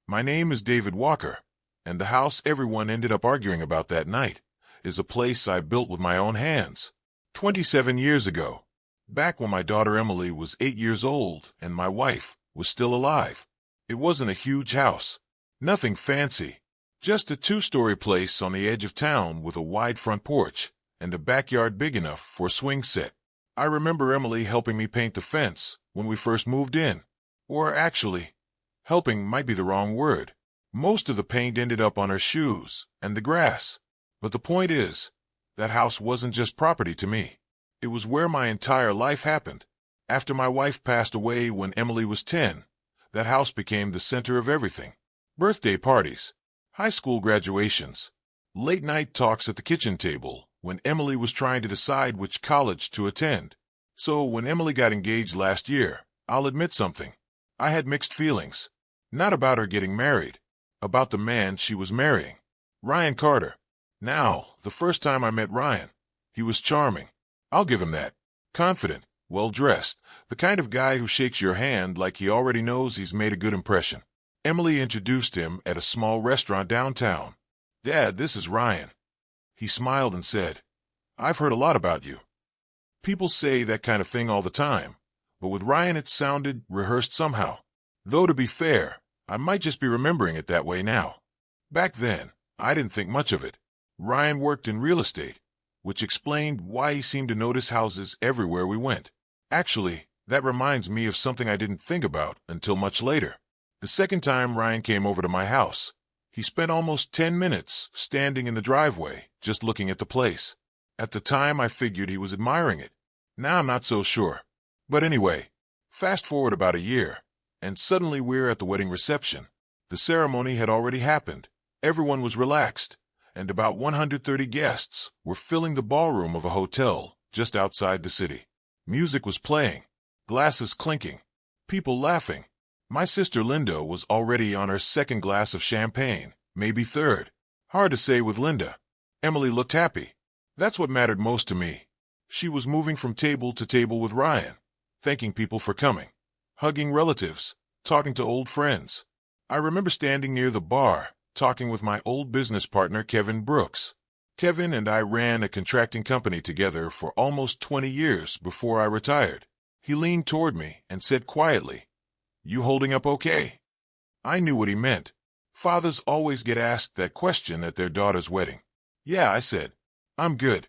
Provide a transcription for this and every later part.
My name is David Walker, and the house everyone ended up arguing about that night is a place I built with my own hands 27 years ago, back when my daughter Emily was 8 years old and my wife was still alive. It wasn't a huge house, nothing fancy, just a two-story place on the edge of town with a wide front porch and a backyard big enough for a swing set. I remember Emily helping me paint the fence when we first moved in. Or actually, helping might be the wrong word. Most of the paint ended up on her shoes and the grass. But the point is, that house wasn't just property to me. It was where my entire life happened. After my wife passed away when Emily was 10, that house became the center of everything. Birthday parties, high school graduations, late-night talks at the kitchen table when Emily was trying to decide which college to attend. So when Emily got engaged last year, I'll admit something. I had mixed feelings. Not about her getting married, about the man she was marrying. Ryan Carter. Now, the first time I met Ryan, he was charming. I'll give him that. Confident, well-dressed, the kind of guy who shakes your hand like he already knows he's made a good impression. Emily introduced him at a small restaurant downtown. "Dad, this is Ryan." He smiled and said, "I've heard a lot about you." People say that kind of thing all the time, but with Ryan it sounded rehearsed somehow. Though to be fair, I might just be remembering it that way now. Back then, I didn't think much of it. Ryan worked in real estate, which explained why he seemed to notice houses everywhere we went. Actually, that reminds me of something I didn't think about until much later. The second time Ryan came over to my house, he spent almost 10 minutes standing in the driveway, just looking at the place. At the time, I figured he was admiring it. Now I'm not so sure. But anyway, fast forward about a year, and suddenly we're at the wedding reception. The ceremony had already happened. Everyone was relaxed, and about 130 guests were filling the ballroom of a hotel just outside the city. Music was playing, glasses clinking, people laughing. My sister Linda was already on her second glass of champagne, maybe third. Hard to say with Linda. Emily looked happy. That's what mattered most to me. She was moving from table to table with Ryan, thanking people for coming, hugging relatives, talking to old friends. I remember standing near the bar, talking with my old business partner Kevin Brooks. Kevin and I ran a contracting company together for almost 20 years before I retired. He leaned toward me and said quietly, "You holding up okay?" I knew what he meant. Fathers always get asked that question at their daughter's wedding. "Yeah," I said. "I'm good."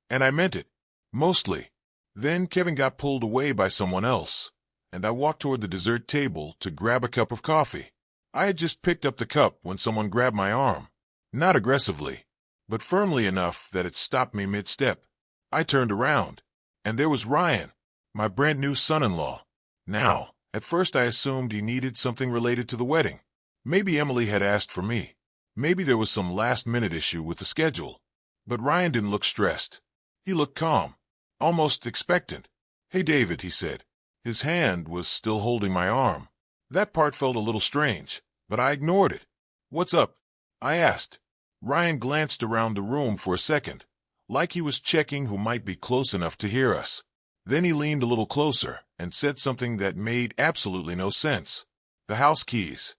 And I meant it. Mostly. Then Kevin got pulled away by someone else, and I walked toward the dessert table to grab a cup of coffee. I had just picked up the cup when someone grabbed my arm. Not aggressively, but firmly enough that it stopped me mid-step. I turned around, and there was Ryan, my brand-new son-in-law. Now, at first I assumed he needed something related to the wedding. Maybe Emily had asked for me. Maybe there was some last-minute issue with the schedule. But Ryan didn't look stressed. He looked calm, almost expectant. "Hey, David," he said. His hand was still holding my arm. That part felt a little strange, but I ignored it. "What's up?" I asked. Ryan glanced around the room for a second, like he was checking who might be close enough to hear us. Then he leaned a little closer and said something that made absolutely no sense. "The house keys."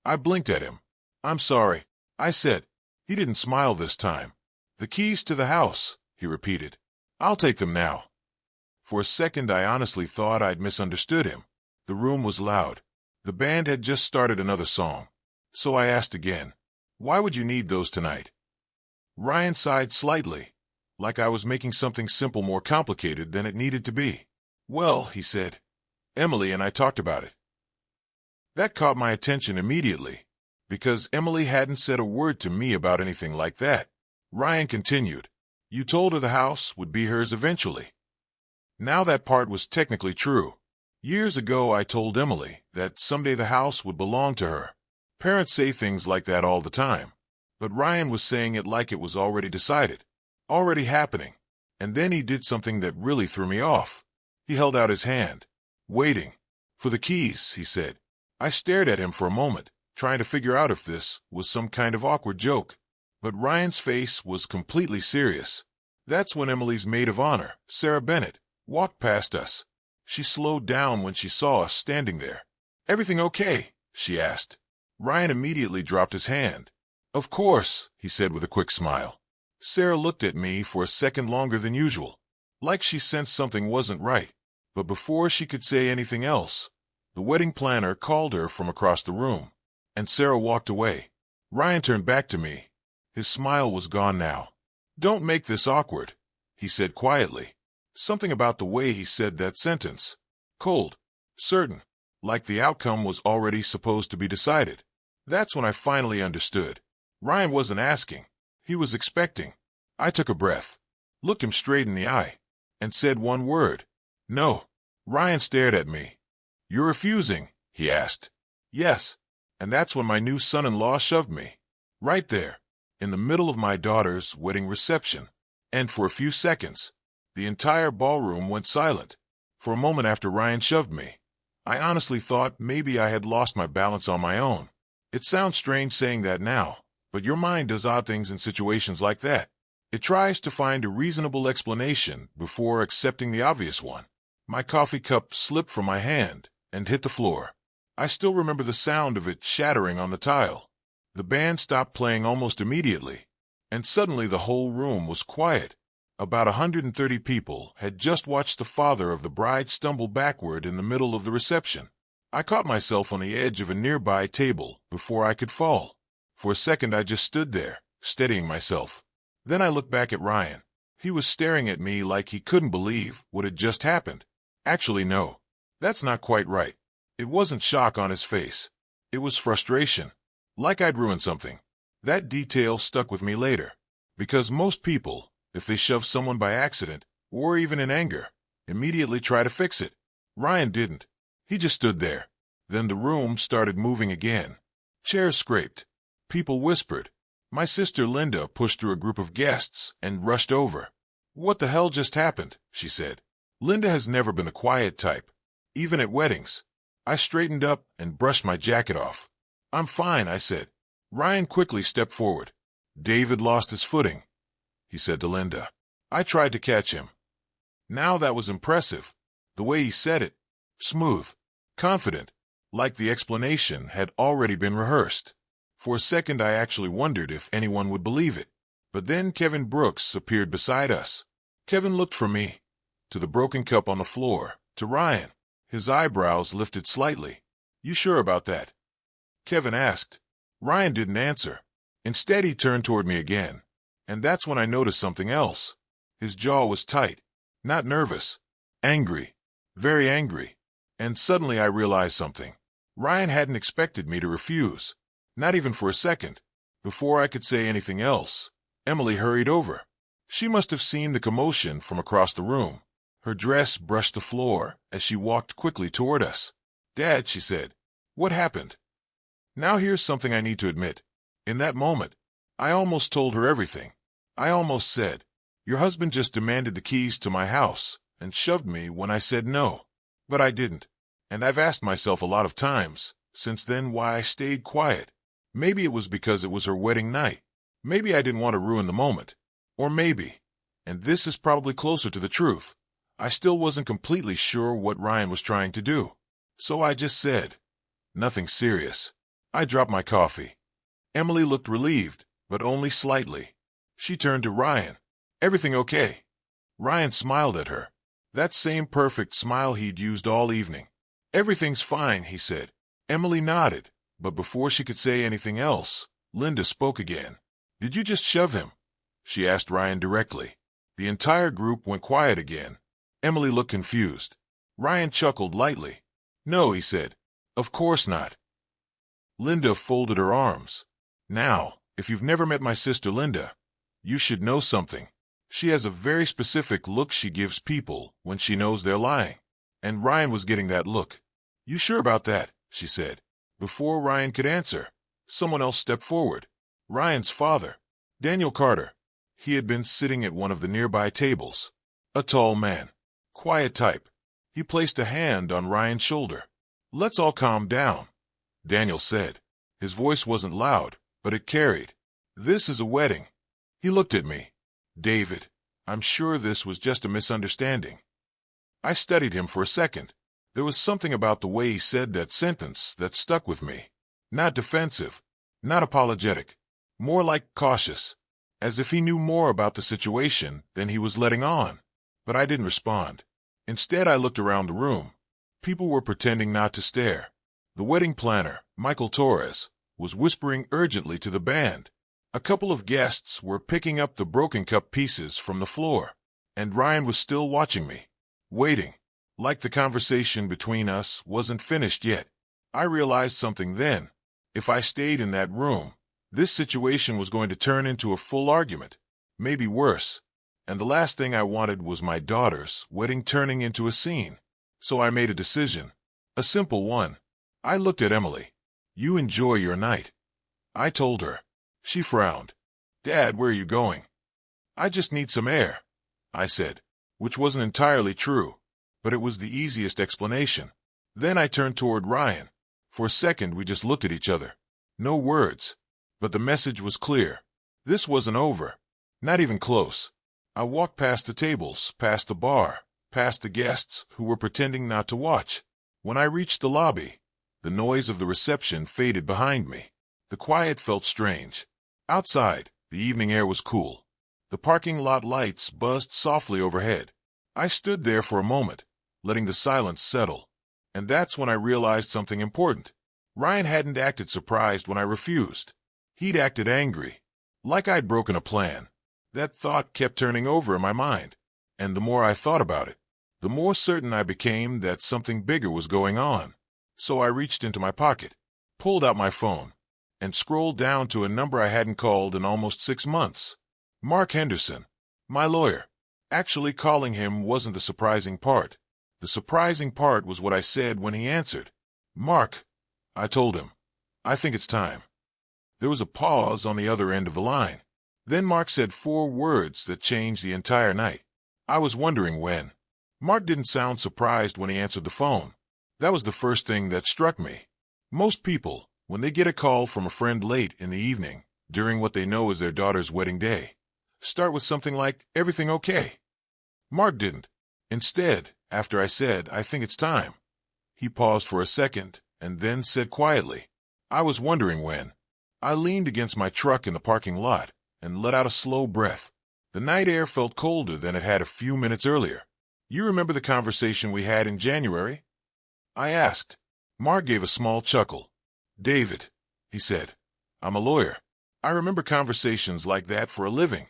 I blinked at him. "I'm sorry," I said. He didn't smile this time. "The keys to the house," he repeated. "I'll take them now." For a second I honestly thought I'd misunderstood him. The room was loud. The band had just started another song. So I asked again, "Why would you need those tonight?" Ryan sighed slightly, like I was making something simple more complicated than it needed to be. "Well," he said, "Emily and I talked about it." That caught my attention immediately, because Emily hadn't said a word to me about anything like that. Ryan continued, "You told her the house would be hers eventually." Now that part was technically true. Years ago I told Emily that someday the house would belong to her. Parents say things like that all the time, but Ryan was saying it like it was already decided, already happening. And then he did something that really threw me off. He held out his hand. "Waiting. For the keys," he said. I stared at him for a moment, trying to figure out if this was some kind of awkward joke. But Ryan's face was completely serious. That's when Emily's maid of honor, Sarah Bennett, walked past us. She slowed down when she saw us standing there. "Everything okay?" she asked. Ryan immediately dropped his hand. Of course, he said with a quick smile. Sarah looked at me for a second longer than usual, like she sensed something wasn't right. But before she could say anything else, the wedding planner called her from across the room, and Sarah walked away. Ryan turned back to me. His smile was gone now. Don't make this awkward, he said quietly. Something about the way he said that sentence. Cold, certain, like the outcome was already supposed to be decided. That's when I finally understood. Ryan wasn't asking. He was expecting. I took a breath, looked him straight in the eye, and said one word. No. Ryan stared at me. You're refusing, he asked. Yes. And that's when my new son-in-law shoved me. Right there, in the middle of my daughter's wedding reception. And for a few seconds, the entire ballroom went silent. For a moment after Ryan shoved me, I honestly thought maybe I had lost my balance on my own. It sounds strange saying that now, but your mind does odd things in situations like that. It tries to find a reasonable explanation before accepting the obvious one. My coffee cup slipped from my hand and hit the floor. I still remember the sound of it shattering on the tile. The band stopped playing almost immediately, and suddenly the whole room was quiet. About 130 people had just watched the father of the bride stumble backward in the middle of the reception. I caught myself on the edge of a nearby table before I could fall. For a second I just stood there, steadying myself. Then I looked back at Ryan. He was staring at me like he couldn't believe what had just happened. Actually, no. That's not quite right. It wasn't shock on his face. It was frustration. Like I'd ruined something. That detail stuck with me later. Because most people, if they shove someone by accident, or even in anger, immediately try to fix it. Ryan didn't. He just stood there. Then the room started moving again. Chairs scraped. People whispered. My sister Linda pushed through a group of guests and rushed over. What the hell just happened? She said. Linda has never been the quiet type, even at weddings. I straightened up and brushed my jacket off. I'm fine, I said. Ryan quickly stepped forward. David lost his footing, he said to Linda. I tried to catch him. Now that was impressive. The way he said it. Smooth. Confident. Like the explanation had already been rehearsed. For a second I actually wondered if anyone would believe it. But then Kevin Brooks appeared beside us. Kevin looked from me, to the broken cup on the floor, to Ryan. His eyebrows lifted slightly. You sure about that? Kevin asked. Ryan didn't answer. Instead he turned toward me again. And that's when I noticed something else. His jaw was tight. Not nervous. Angry. Very angry. And suddenly I realized something. Ryan hadn't expected me to refuse. Not even for a second. Before I could say anything else, Emily hurried over. She must have seen the commotion from across the room. Her dress brushed the floor as she walked quickly toward us. Dad, she said. What happened? Now here's something I need to admit. In that moment, I almost told her everything. I almost said, your husband just demanded the keys to my house and shoved me when I said no. But I didn't. And I've asked myself a lot of times since then why I stayed quiet. Maybe it was because it was her wedding night. Maybe I didn't want to ruin the moment. Or maybe, and this is probably closer to the truth, I still wasn't completely sure what Ryan was trying to do. So I just said, nothing serious. I dropped my coffee. Emily looked relieved, but only slightly. She turned to Ryan. Everything okay? Ryan smiled at her. That same perfect smile he'd used all evening. Everything's fine, he said. Emily nodded, but before she could say anything else, Linda spoke again. Did you just shove him? She asked Ryan directly. The entire group went quiet again. Emily looked confused. Ryan chuckled lightly. No, he said. Of course not. Linda folded her arms. Now, if you've never met my sister Linda, you should know something. She has a very specific look she gives people when she knows they're lying. And Ryan was getting that look. You sure about that? She said. Before Ryan could answer, someone else stepped forward. Ryan's father, Daniel Carter. He had been sitting at one of the nearby tables. A tall man. Quiet type. He placed a hand on Ryan's shoulder. Let's all calm down, Daniel said. His voice wasn't loud, but it carried. This is a wedding. He looked at me. David, I'm sure this was just a misunderstanding. I studied him for a second. There was something about the way he said that sentence that stuck with me. Not defensive, not apologetic, more like cautious, as if he knew more about the situation than he was letting on. But I didn't respond. Instead, I looked around the room. People were pretending not to stare. The wedding planner, Michael Torres, was whispering urgently to the band. A couple of guests were picking up the broken cup pieces from the floor. And Ryan was still watching me, waiting, like the conversation between us wasn't finished yet. I realized something then. If I stayed in that room, this situation was going to turn into a full argument, maybe worse. And the last thing I wanted was my daughter's wedding turning into a scene. So I made a decision. A simple one. I looked at Emily. "You enjoy your night," I told her. She frowned. "Dad, where are you going?" "I just need some air," I said, which wasn't entirely true, but it was the easiest explanation. Then I turned toward Ryan. For a second, we just looked at each other. No words. But the message was clear. This wasn't over. Not even close. I walked past the tables, past the bar, past the guests who were pretending not to watch. When I reached the lobby, the noise of the reception faded behind me. The quiet felt strange. Outside, the evening air was cool. The parking lot lights buzzed softly overhead. I stood there for a moment, letting the silence settle. And that's when I realized something important. Ryan hadn't acted surprised when I refused. He'd acted angry, like I'd broken a plan. That thought kept turning over in my mind. And the more I thought about it, the more certain I became that something bigger was going on. So I reached into my pocket, pulled out my phone, and scrolled down to a number I hadn't called in almost 6 months. Mark Henderson, my lawyer. Actually, calling him wasn't the surprising part. The surprising part was what I said when he answered. "Mark," I told him, "I think it's time." There was a pause on the other end of the line. Then Mark said 4 words that changed the entire night. I was wondering when. Mark didn't sound surprised when he answered the phone. That was the first thing that struck me. Most people, when they get a call from a friend late in the evening, during what they know is their daughter's wedding day, start with something like, "Everything okay?" Mark didn't. Instead, after I said, "I think it's time," he paused for a second and then said quietly, "I was wondering when." I leaned against my truck in the parking lot and let out a slow breath. The night air felt colder than it had a few minutes earlier. "You remember the conversation we had in January?" I asked. Mark gave a small chuckle. "David," he said, "I'm a lawyer. I remember conversations like that for a living."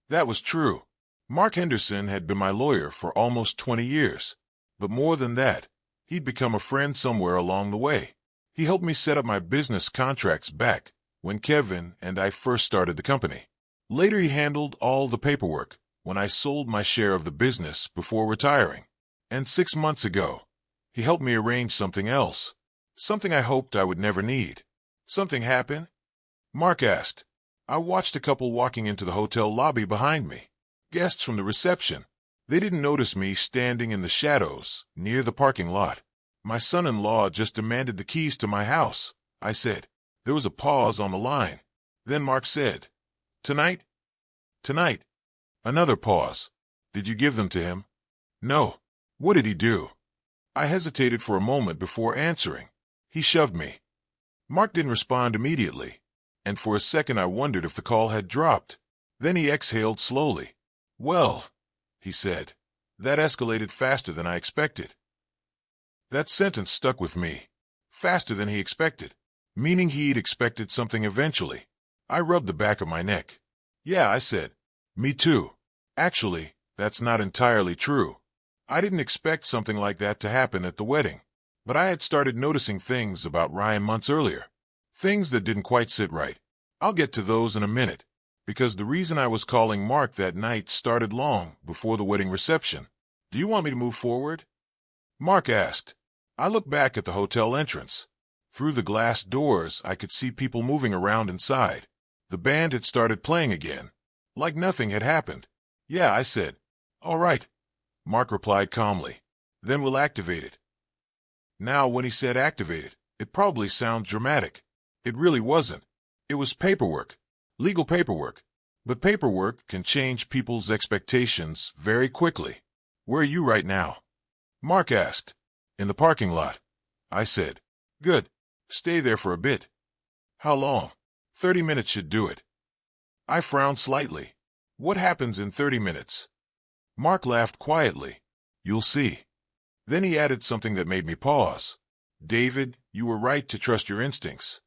That was true. Mark Henderson had been my lawyer for almost 20 years. But more than that, he'd become a friend somewhere along the way. He helped me set up my business contracts back when Kevin and I first started the company. Later, he handled all the paperwork when I sold my share of the business before retiring. And 6 months ago, he helped me arrange something else, something I hoped I would never need. "Something happened?" Mark asked. I watched a couple walking into the hotel lobby behind me. Guests from the reception. They didn't notice me standing in the shadows near the parking lot. "My son-in-law just demanded the keys to my house," I said. There was a pause on the line. Then Mark said, "Tonight?" "Tonight." Another pause. "Did you give them to him?" "No." "What did he do?" I hesitated for a moment before answering. "He shoved me." Mark didn't respond immediately, and for a second I wondered if the call had dropped. Then he exhaled slowly. "Well," he said, "that escalated faster than I expected." That sentence stuck with me. Faster than he expected. Meaning he'd expected something eventually. I rubbed the back of my neck. "Yeah," I said. "Me too. Actually, that's not entirely true. I didn't expect something like that to happen at the wedding. But I had started noticing things about Ryan months earlier. Things that didn't quite sit right. I'll get to those in a minute, because the reason I was calling Mark that night started long before the wedding reception. "Do you want me to move forward?" Mark asked. I looked back at the hotel entrance. Through the glass doors, I could see people moving around inside. The band had started playing again, like nothing had happened. "Yeah," I said. "All right," Mark replied calmly. "Then we'll activate it." Now, when he said activate it, it probably sounds dramatic. It really wasn't. It was paperwork. Legal paperwork. But paperwork can change people's expectations very quickly. "Where are you right now?" Mark asked. "In the parking lot," I said. "Good. Stay there for a bit. How long? 30 minutes should do it. I frowned slightly. What happens in 30 minutes? Mark laughed quietly. You'll see. Then he added something that made me pause. David, you were right to trust your instincts.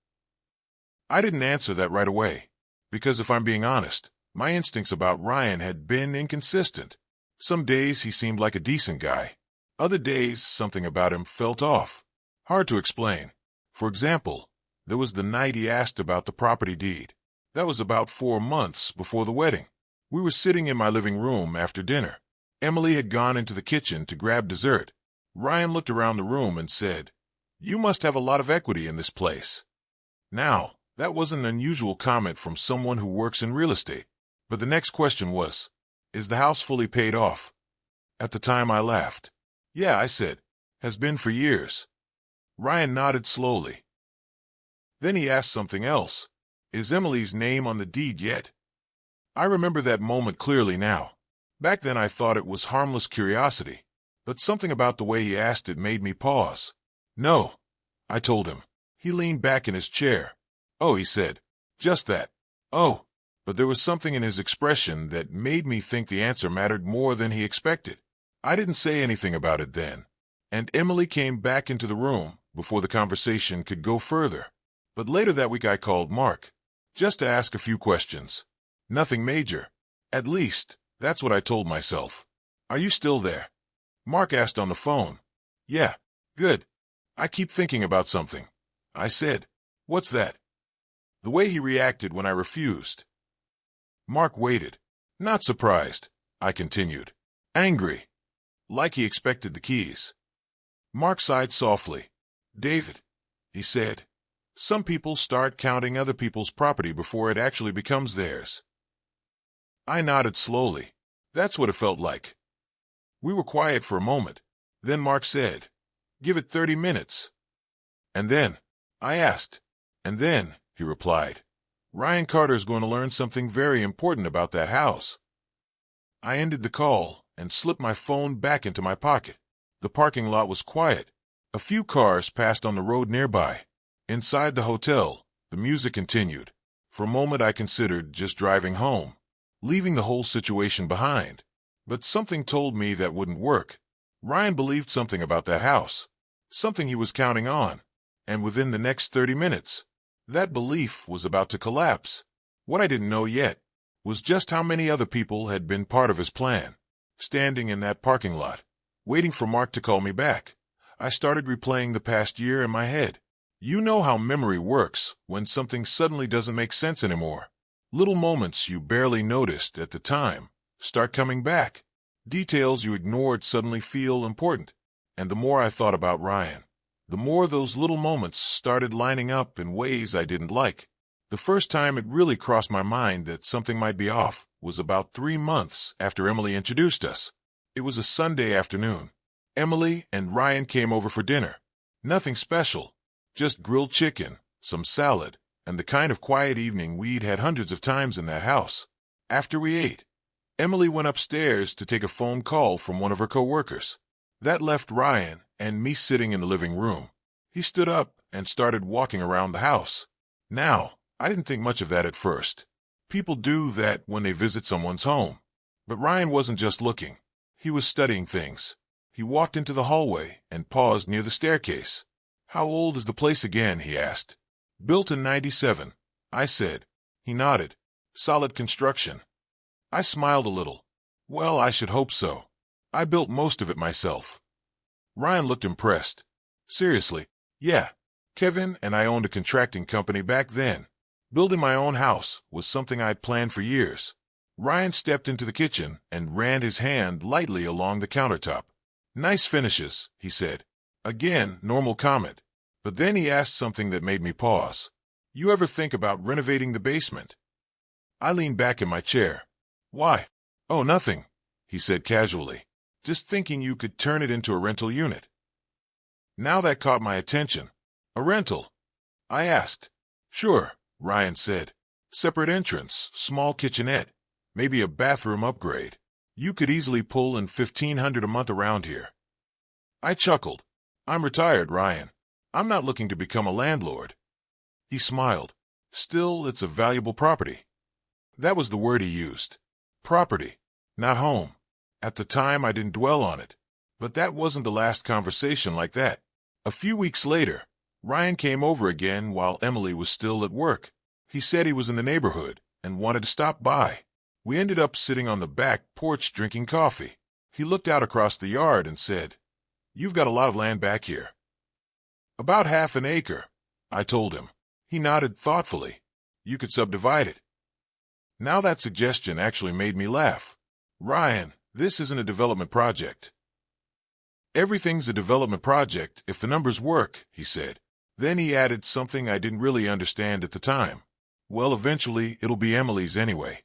I didn't answer that right away, because if I'm being honest, my instincts about Ryan had been inconsistent. Some days he seemed like a decent guy. Other days, something about him felt off. Hard to explain. For example, there was the night he asked about the property deed. That was about 4 months before the wedding. We were sitting in my living room after dinner. Emily had gone into the kitchen to grab dessert. Ryan looked around the room and said, "You must have a lot of equity in this place." Now, that was an unusual comment from someone who works in real estate. But the next question was, is the house fully paid off? At the time I laughed. Yeah, I said, has been for years. Ryan nodded slowly. Then he asked something else. Is Emily's name on the deed yet? I remember that moment clearly now. Back then I thought it was harmless curiosity, but something about the way he asked it made me pause. No, I told him. He leaned back in his chair. Oh, he said, just that. Oh, but there was something in his expression that made me think the answer mattered more than he expected. I didn't say anything about it then, and Emily came back into the room before the conversation could go further. But later that week I called Mark, just to ask a few questions. Nothing major. At least, that's what I told myself. Are you still there? Mark asked on the phone. Yeah, good. I keep thinking about something. I said, what's that? The way he reacted when I refused. Mark waited. Not surprised, I continued. Angry. Like he expected the keys. Mark sighed softly. David, he said, some people start counting other people's property before it actually becomes theirs. I nodded slowly. That's what it felt like. We were quiet for a moment. Then Mark said, give it 30 minutes. And then, I asked. And then, he replied, Ryan Carter's going to learn something very important about that house. I ended the call and slipped my phone back into my pocket. The parking lot was quiet. A few cars passed on the road nearby. Inside the hotel, the music continued. For a moment I considered just driving home, leaving the whole situation behind. But something told me that wouldn't work. Ryan believed something about that house, something he was counting on, and within the next 30 minutes, that belief was about to collapse. What I didn't know yet was just how many other people had been part of his plan. Standing in that parking lot, waiting for Mark to call me back, I started replaying the past year in my head. You know how memory works when something suddenly doesn't make sense anymore. Little moments you barely noticed at the time start coming back. Details you ignored suddenly feel important. And the more I thought about Ryan, the more those little moments started lining up in ways I didn't like. The first time it really crossed my mind that something might be off was about 3 months after Emily introduced us. It was a Sunday afternoon. Emily and Ryan came over for dinner. Nothing special, just grilled chicken, some salad, and the kind of quiet evening we'd had hundreds of times in that house. After we ate, Emily went upstairs to take a phone call from one of her co-workers. That left Ryan and me sitting in the living room. He stood up and started walking around the house. Now, I didn't think much of that at first. People do that when they visit someone's home. But Ryan wasn't just looking. He was studying things. He walked into the hallway and paused near the staircase. How old is the place again? He asked. Built in 97, I said. He nodded. Solid construction. I smiled a little. Well, I should hope so. I built most of it myself. Ryan looked impressed. Seriously? Yeah. Kevin and I owned a contracting company back then. Building my own house was something I'd planned for years. Ryan stepped into the kitchen and ran his hand lightly along the countertop. Nice finishes, he said. Again, normal comment. But then he asked something that made me pause. You ever think about renovating the basement? I leaned back in my chair. Why? Oh, nothing, he said casually. Just thinking you could turn it into a rental unit. Now that caught my attention. A rental? I asked. Sure, Ryan said. Separate entrance, small kitchenette, maybe a bathroom upgrade. You could easily pull in $1,500 a month around here. I chuckled. I'm retired, Ryan. I'm not looking to become a landlord. He smiled. Still, it's a valuable property. That was the word he used. Property, not home. At the time, I didn't dwell on it. But that wasn't the last conversation like that. A few weeks later, Ryan came over again while Emily was still at work. He said he was in the neighborhood and wanted to stop by. We ended up sitting on the back porch drinking coffee. He looked out across the yard and said, "You've got a lot of land back here." "About half an acre," I told him. He nodded thoughtfully. "You could subdivide it." Now that suggestion actually made me laugh. "Ryan, this isn't a development project." "Everything's a development project if the numbers work," he said. Then he added something I didn't really understand at the time. "Well, eventually, it'll be Emily's anyway."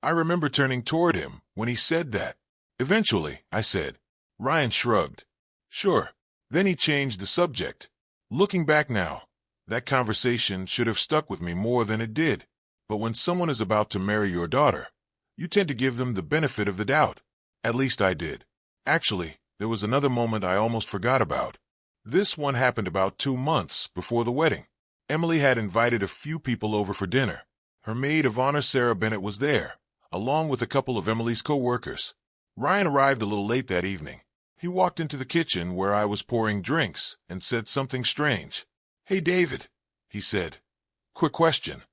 I remember turning toward him when he said that. "Eventually," I said. Ryan shrugged. "Sure." Then he changed the subject. Looking back now, that conversation should have stuck with me more than it did. But when someone is about to marry your daughter, you tend to give them the benefit of the doubt. At least I did. Actually, there was another moment I almost forgot about. This one happened about 2 months before the wedding. Emily had invited a few people over for dinner. Her maid of honor, Sarah Bennett, was there, along with a couple of Emily's co-workers. Ryan arrived a little late that evening. He walked into the kitchen where I was pouring drinks and said something strange. "Hey, David," he said. "Quick question."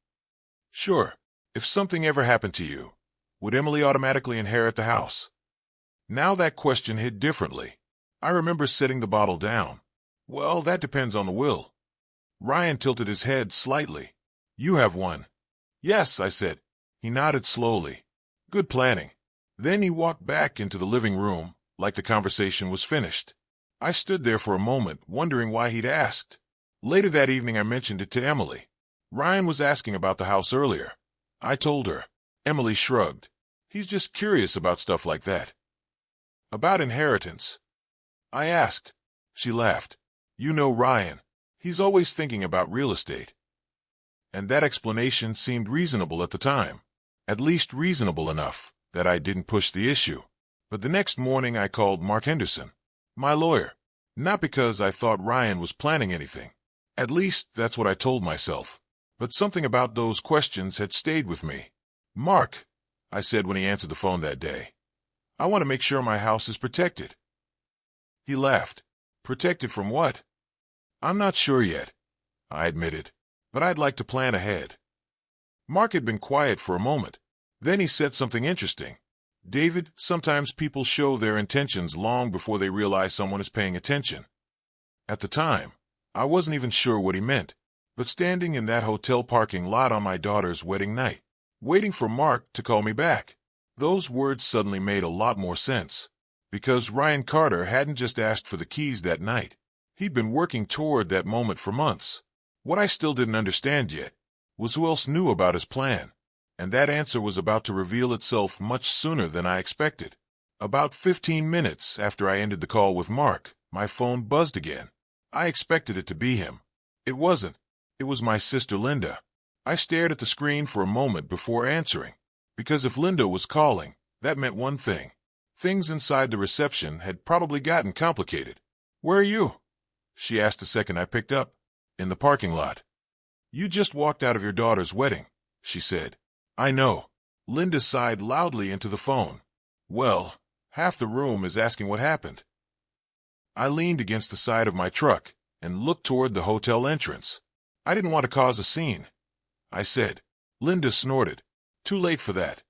"Sure. If something ever happened to you, would Emily automatically inherit the house?" Now that question hit differently. I remember setting the bottle down. "Well, that depends on the will." Ryan tilted his head slightly. "You have one." "Yes," I said. He nodded slowly. "Good planning." Then he walked back into the living room, like the conversation was finished. I stood there for a moment, wondering why he'd asked. Later that evening, I mentioned it to Emily. Ryan was asking about the house earlier. I told her. Emily shrugged. "He's just curious about stuff like that." "About inheritance?" I asked. She laughed. "You know Ryan. He's always thinking about real estate." And that explanation seemed reasonable at the time. At least reasonable enough that I didn't push the issue. But the next morning I called Mark Henderson, my lawyer. Not because I thought Ryan was planning anything. At least that's what I told myself. But something about those questions had stayed with me. "Mark," I said when he answered the phone that day, "I want to make sure my house is protected." He laughed. "Protected from what?" "I'm not sure yet," I admitted, "but I'd like to plan ahead." Mark had been quiet for a moment. Then he said something interesting. "David, sometimes people show their intentions long before they realize someone is paying attention." At the time, I wasn't even sure what he meant, but standing in that hotel parking lot on my daughter's wedding night, waiting for Mark to call me back, those words suddenly made a lot more sense. Because Ryan Carter hadn't just asked for the keys that night. He'd been working toward that moment for months. What I still didn't understand yet was who else knew about his plan, and that answer was about to reveal itself much sooner than I expected. About 15 minutes after I ended the call with Mark, my phone buzzed again. I expected it to be him. It wasn't. It was my sister Linda. I stared at the screen for a moment before answering, because if Linda was calling, that meant one thing. Things inside the reception had probably gotten complicated. "Where are you?" she asked the second I picked up. "In the parking lot." "You just walked out of your daughter's wedding," she said. "I know." Linda sighed loudly into the phone. "Well, half the room is asking what happened." I leaned against the side of my truck and looked toward the hotel entrance. I didn't want to cause a scene. I said. Linda snorted. "Too late for that."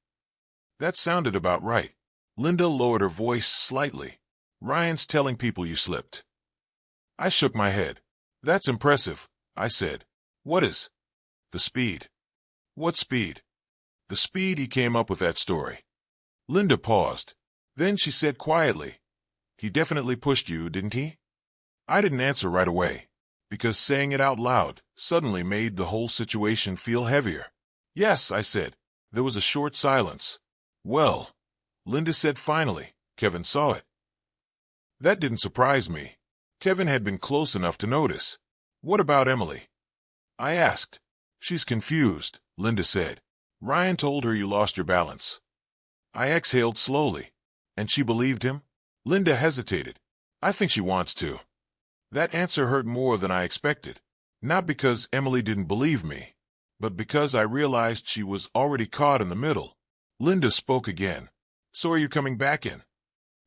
That sounded about right. Linda lowered her voice slightly. "Ryan's telling people you slipped." I shook my head. "That's impressive," I said. "What is?" "The speed." "What speed?" "The speed he came up with that story." Linda paused. Then she said quietly, "He definitely pushed you, didn't he?" I didn't answer right away, because saying it out loud suddenly made the whole situation feel heavier. "Yes," I said. There was a short silence. "Well," Linda said finally, "Kevin saw it." That didn't surprise me. Kevin had been close enough to notice. "What about Emily?" I asked. "She's confused," Linda said. "Ryan told her you lost your balance." I exhaled slowly. "And she believed him?" Linda hesitated. "I think she wants to." That answer hurt more than I expected. Not because Emily didn't believe me, but because I realized she was already caught in the middle. Linda spoke again. So are you coming back in?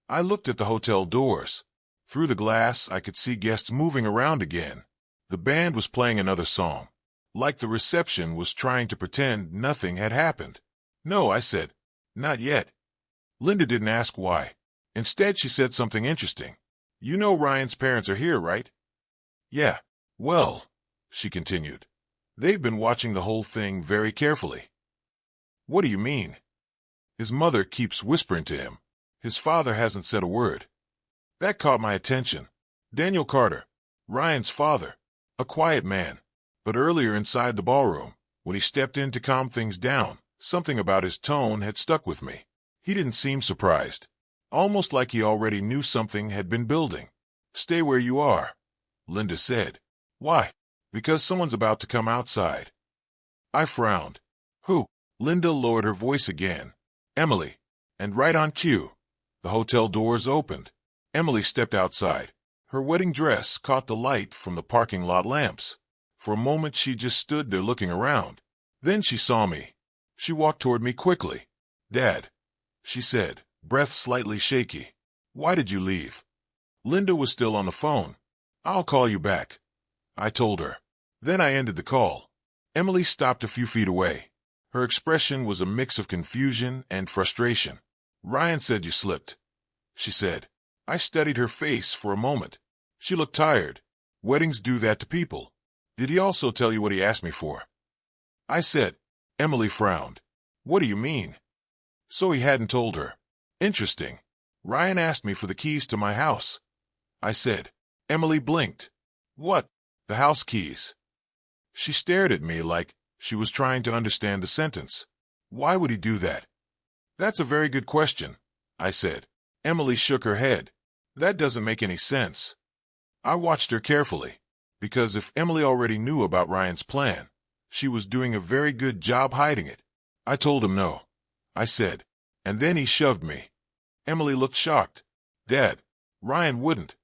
I looked at the hotel doors. Through the glass, I could see guests moving around again. The band was playing another song, like the reception was trying to pretend nothing had happened. No, I said. Not yet. Linda didn't ask why. Instead, she said something interesting. You know Ryan's parents are here, right? Yeah. Well, she continued, they've been watching the whole thing very carefully. What do you mean? His mother keeps whispering to him. His father hasn't said a word. That caught my attention. Daniel Carter, Ryan's father, a quiet man. But earlier inside the ballroom, when he stepped in to calm things down, something about his tone had stuck with me. He didn't seem surprised. Almost like he already knew something had been building. Stay where you are, Linda said. Why? Because someone's about to come outside. I frowned. Who? Linda lowered her voice again. Emily. And right on cue, the hotel doors opened. Emily stepped outside. Her wedding dress caught the light from the parking lot lamps. For a moment she just stood there looking around. Then she saw me. She walked toward me quickly. Dad, she said, breath slightly shaky. Why did you leave? Linda was still on the phone. I'll call you back, I told her. Then I ended the call. Emily stopped a few feet away. Her expression was a mix of confusion and frustration. Ryan said you slipped, she said. I studied her face for a moment. She looked tired. Weddings do that to people. Did he also tell you what he asked me for? I said. Emily frowned. What do you mean? So he hadn't told her. Interesting. Ryan asked me for the keys to my house, I said. Emily blinked. What? The house keys? She stared at me like she was trying to understand the sentence. Why would he do that? That's a very good question, I said. Emily shook her head. That doesn't make any sense. I watched her carefully, because if Emily already knew about Ryan's plan, she was doing a very good job hiding it. I told him no, I said, and then he shoved me. Emily looked shocked. Dad, Ryan wouldn't.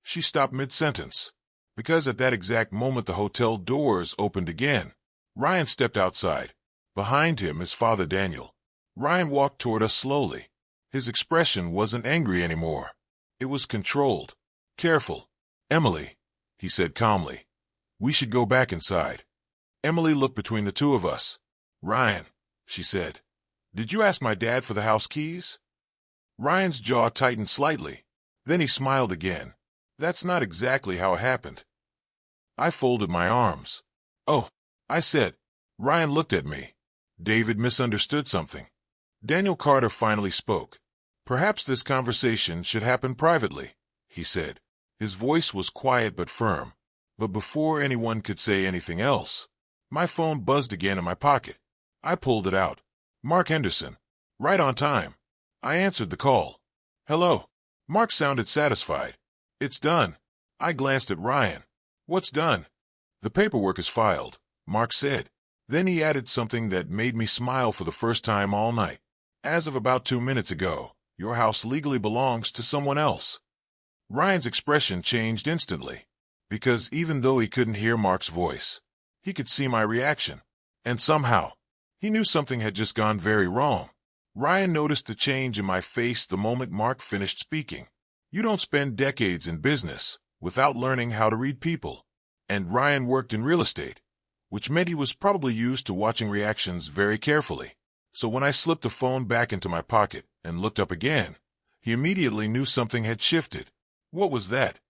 She stopped mid-sentence, because at that exact moment the hotel doors opened again. Ryan stepped outside. Behind him his father Daniel. Ryan walked toward us slowly. His expression wasn't angry anymore. It was controlled, careful. Emily, he said calmly, we should go back inside. Emily looked between the two of us. Ryan, she said, did you ask my dad for the house keys? Ryan's jaw tightened slightly. Then he smiled again. That's not exactly how it happened. I folded my arms. Oh, I said. Ryan looked at me. David misunderstood something. Daniel Carter finally spoke. Perhaps this conversation should happen privately, he said. His voice was quiet but firm. But before anyone could say anything else, my phone buzzed again in my pocket. I pulled it out. Mark Henderson. Right on time. I answered the call. Hello. Mark sounded satisfied. It's done. I glanced at Ryan. What's done? The paperwork is filed, Mark said. Then he added something that made me smile for the first time all night. As of about 2 minutes ago, your house legally belongs to someone else. Ryan's expression changed instantly, because even though he couldn't hear Mark's voice, he could see my reaction. And somehow, he knew something had just gone very wrong. Ryan noticed the change in my face the moment Mark finished speaking. You don't spend decades in business without learning how to read people. And Ryan worked in real estate, which meant he was probably used to watching reactions very carefully. So when I slipped the phone back into my pocket and looked up again, he immediately knew something had shifted. What was that?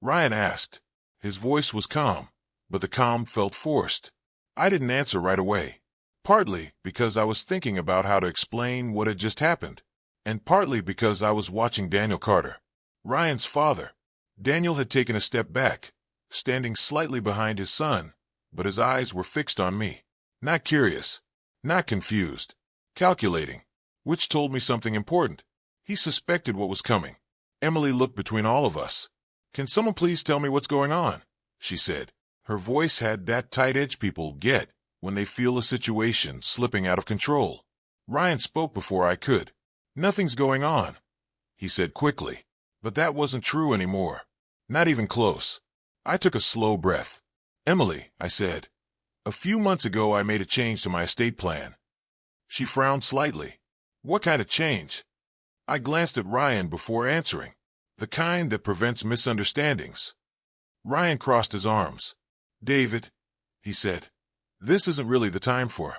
Ryan asked. His voice was calm, but the calm felt forced. I didn't answer right away, partly because I was thinking about how to explain what had just happened, and partly because I was watching Daniel Carter, Ryan's father. Daniel had taken a step back, standing slightly behind his son, but his eyes were fixed on me. Not curious, not confused, calculating, which told me something important. He suspected what was coming. Emily looked between all of us. Can someone please tell me what's going on? She said. Her voice had that tight edge people get when they feel a situation slipping out of control. Ryan spoke before I could. Nothing's going on, he said quickly. But that wasn't true anymore. Not even close. I took a slow breath. Emily, I said. A few months ago I made a change to my estate plan. She frowned slightly. What kind of change? I glanced at Ryan before answering. The kind that prevents misunderstandings. Ryan crossed his arms. David, he said, this isn't really the time for.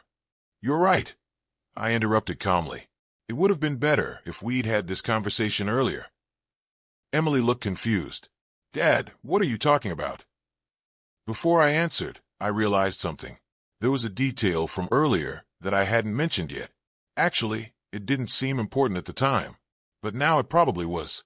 You're right, I interrupted calmly. It would have been better if we'd had this conversation earlier. Emily looked confused. Dad, what are you talking about? Before I answered, I realized something. There was a detail from earlier that I hadn't mentioned yet. Actually, it didn't seem important at the time, but now it probably was.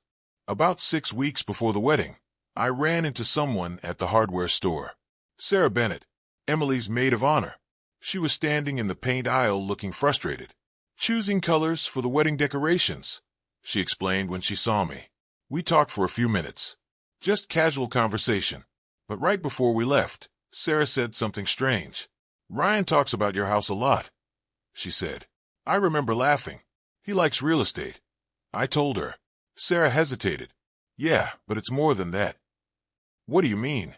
About 6 weeks before the wedding, I ran into someone at the hardware store. Sarah Bennett, Emily's maid of honor. She was standing in the paint aisle looking frustrated. Choosing colors for the wedding decorations, she explained when she saw me. We talked for a few minutes. Just casual conversation. But right before we left, Sarah said something strange. Ryan talks about your house a lot, she said. I remember laughing. He likes real estate. I told her. Sarah hesitated. Yeah, but it's more than that. What do you mean?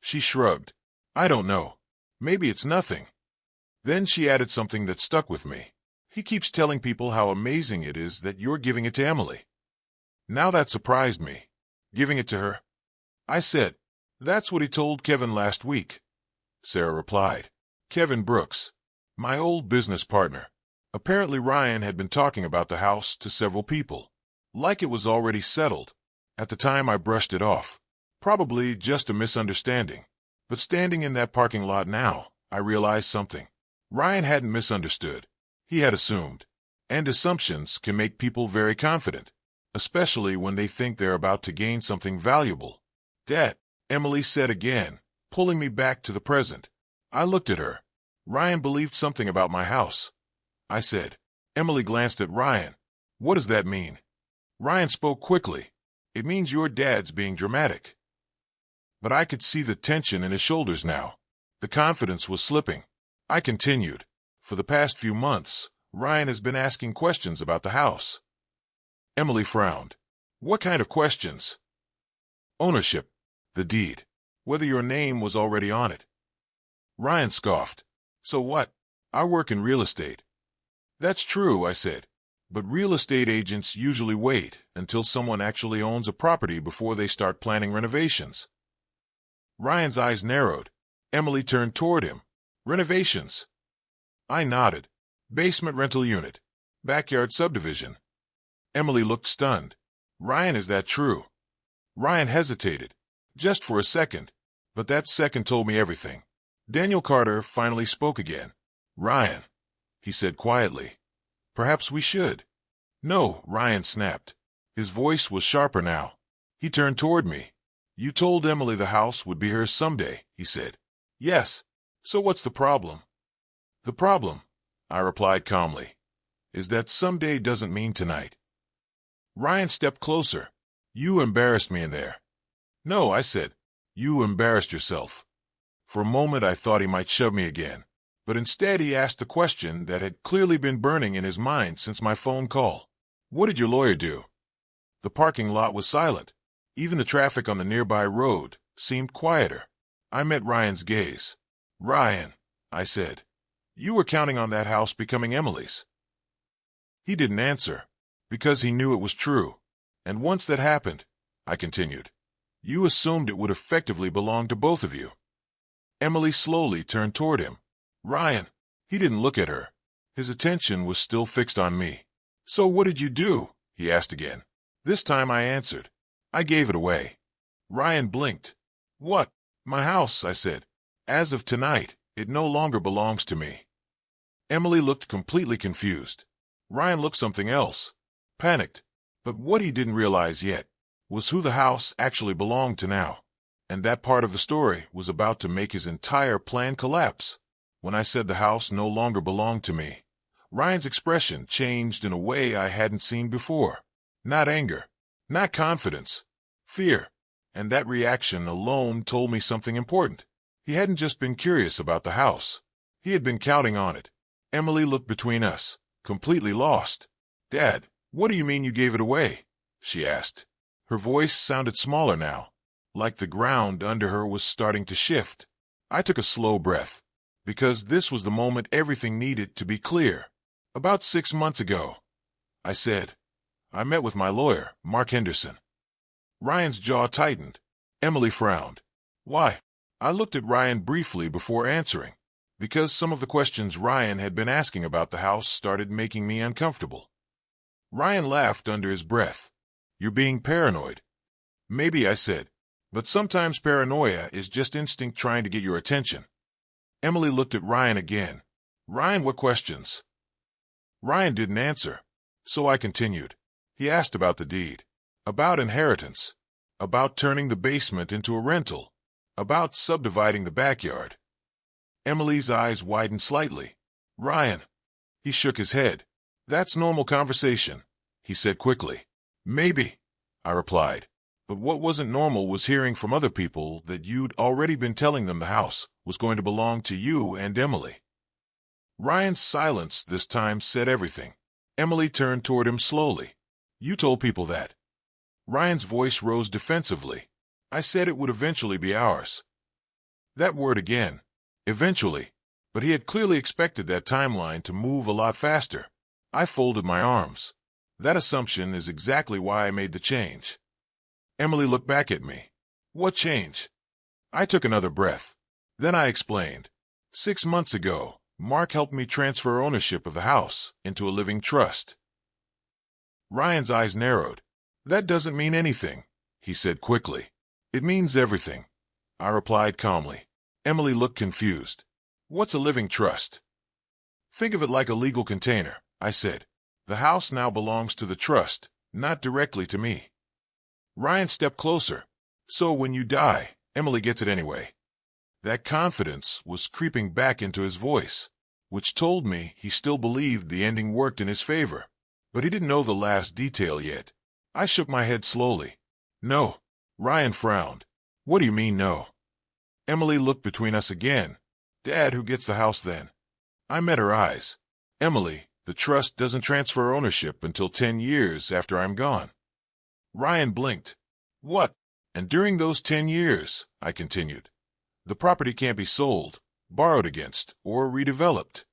She shrugged. I don't know. Maybe it's nothing. Then she added something that stuck with me. He keeps telling people how amazing it is that you're giving it to Emily. Now that surprised me. Giving it to her? I said, that's what he told Kevin last week. Sarah replied. Kevin Brooks, my old business partner. Apparently Ryan had been talking about the house to several people. Like it was already settled. At the time I brushed it off. Probably just a misunderstanding. But standing in that parking lot now, I realized something. Ryan hadn't misunderstood. He had assumed. And assumptions can make people very confident, especially when they think they're about to gain something valuable. Dad, Emily said again, pulling me back to the present. I looked at her. Ryan believed something about my house. I said. Emily glanced at Ryan. What does that mean? Ryan spoke quickly. It means your dad's being dramatic. But I could see the tension in his shoulders now. The confidence was slipping. I continued. For the past few months, Ryan has been asking questions about the house. Emily frowned. What kind of questions? Ownership, the deed, whether your name was already on it. Ryan scoffed. So what? I work in real estate. That's true, I said. But real estate agents usually wait until someone actually owns a property before they start planning renovations. Ryan's eyes narrowed. Emily turned toward him. Renovations. I nodded. Basement rental unit. Backyard subdivision. Emily looked stunned. Ryan, is that true? Ryan hesitated. Just for a second. But that second told me everything. Daniel Carter finally spoke again. Ryan, he said quietly. Perhaps we should. No, Ryan snapped. His voice was sharper now. He turned toward me. You told Emily the house would be hers someday, he said. Yes. So what's the problem? The problem, I replied calmly, is that someday doesn't mean tonight. Ryan stepped closer. You embarrassed me in there. No, I said. You embarrassed yourself. For a moment I thought he might shove me again, but instead he asked a question that had clearly been burning in his mind since my phone call. What did your lawyer do? The parking lot was silent. Even the traffic on the nearby road seemed quieter. I met Ryan's gaze. Ryan, I said, you were counting on that house becoming Emily's. He didn't answer, because he knew it was true. And once that happened, I continued, you assumed it would effectively belong to both of you. Emily slowly turned toward him. Ryan, he didn't look at her. His attention was still fixed on me. So what did you do? He asked again. This time I answered. I gave it away. Ryan blinked. What? My house, I said. As of tonight, it no longer belongs to me. Emily looked completely confused. Ryan looked something else. Panicked. But what he didn't realize yet was who the house actually belonged to now. And that part of the story was about to make his entire plan collapse. When I said the house no longer belonged to me, Ryan's expression changed in a way I hadn't seen before. Not anger, not confidence, fear. And that reaction alone told me something important. He hadn't just been curious about the house. He had been counting on it. Emily looked between us, completely lost. Dad, what do you mean you gave it away? She asked. Her voice sounded smaller now, like the ground under her was starting to shift. I took a slow breath, because this was the moment everything needed to be clear. About 6 months ago, I said, I met with my lawyer, Mark Henderson. Ryan's jaw tightened. Emily frowned. Why? I looked at Ryan briefly before answering, because some of the questions Ryan had been asking about the house started making me uncomfortable. Ryan laughed under his breath. You're being paranoid. Maybe, I said, but sometimes paranoia is just instinct trying to get your attention. Emily looked at Ryan again. Ryan, what questions? Ryan didn't answer, so I continued. He asked about the deed, about inheritance, about turning the basement into a rental, about subdividing the backyard. Emily's eyes widened slightly. Ryan. He shook his head. That's normal conversation, he said quickly. Maybe, I replied. But what wasn't normal was hearing from other people that you'd already been telling them the house was going to belong to you and Emily. Ryan's silence this time said everything. Emily turned toward him slowly. You told people that. Ryan's voice rose defensively. I said it would eventually be ours. That word again. Eventually. But he had clearly expected that timeline to move a lot faster. I folded my arms. That assumption is exactly why I made the change. Emily looked back at me. What change? I took another breath. Then I explained. 6 months ago, Mark helped me transfer ownership of the house into a living trust. Ryan's eyes narrowed. That doesn't mean anything, he said quickly. It means everything, I replied calmly. Emily looked confused. What's a living trust? Think of it like a legal container, I said. The house now belongs to the trust, not directly to me. Ryan stepped closer. So when you die, Emily gets it anyway. That confidence was creeping back into his voice, which told me he still believed the ending worked in his favor. But he didn't know the last detail yet. I shook my head slowly. No. Ryan frowned. What do you mean no? Emily looked between us again. Dad, who gets the house then? I met her eyes. Emily, the trust doesn't transfer ownership until 10 years after I'm gone. Ryan blinked. What? And during those 10 years, I continued, the property can't be sold, borrowed against, or redeveloped.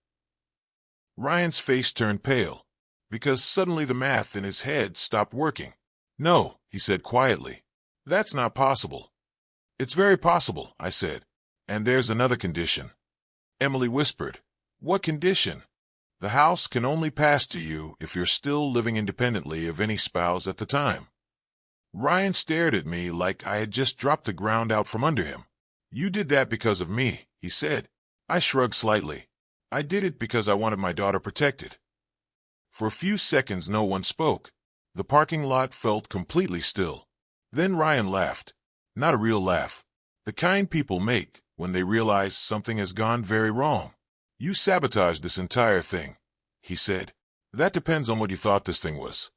Ryan's face turned pale, because suddenly the math in his head stopped working. No, he said quietly. That's not possible. It's very possible, I said. And there's another condition. Emily whispered. What condition? The house can only pass to you if you're still living independently of any spouse at the time. Ryan stared at me like I had just dropped the ground out from under him. You did that because of me, he said. I shrugged slightly. I did it because I wanted my daughter protected. For a few seconds no one spoke. The parking lot felt completely still. Then Ryan laughed. Not a real laugh. The kind people make when they realize something has gone very wrong. You sabotaged this entire thing, he said. That depends on what you thought this thing was.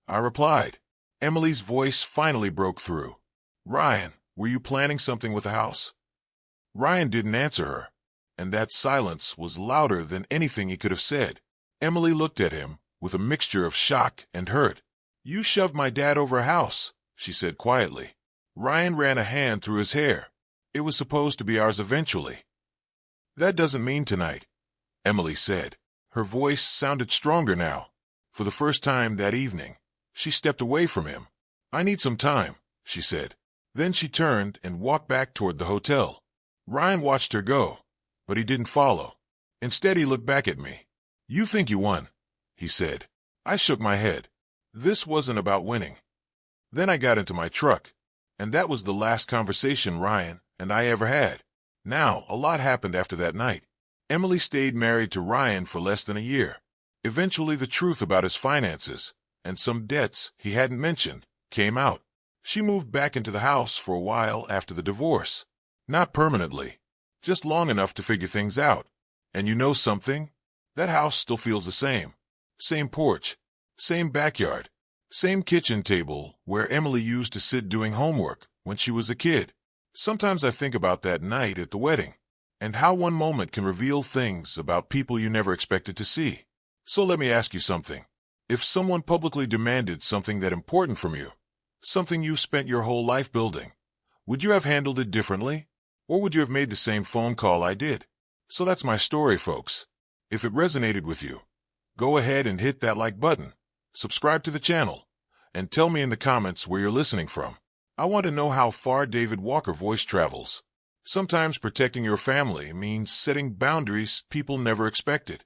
I replied. Emily's voice finally broke through. Ryan, were you planning something with the house? Ryan didn't answer her, and that silence was louder than anything he could have said. Emily looked at him with a mixture of shock and hurt. You shoved my dad over a house, she said quietly. Ryan ran a hand through his hair. It was supposed to be ours eventually. That doesn't mean tonight, Emily said. Her voice sounded stronger now. For the first time that evening, she stepped away from him. I need some time, she said. Then she turned and walked back toward the hotel. Ryan watched her go, but he didn't follow. Instead, he looked back at me. You think you won, he said. I shook my head. This wasn't about winning. Then I got into my truck, and that was the last conversation Ryan and I ever had. Now, a lot happened after that night. Emily stayed married to Ryan for less than a year. Eventually, the truth about his finances and some debts he hadn't mentioned came out. She moved back into the house for a while after the divorce. Not permanently, just long enough to figure things out. And you know something? That house still feels the same. Same porch, same backyard, same kitchen table where Emily used to sit doing homework when she was a kid. Sometimes I think about that night at the wedding, and how one moment can reveal things about people you never expected to see. So let me ask you something. If someone publicly demanded something that important from you, something you spent your whole life building, Would you have handled it differently? Or would you have made the same phone call I did? So that's my story, folks. If it resonated with you, go ahead and hit that like button, subscribe to the channel, and tell me in the comments where you're listening from. I want to know how far David Walker voice travels. Sometimes protecting your family means setting boundaries people never expected.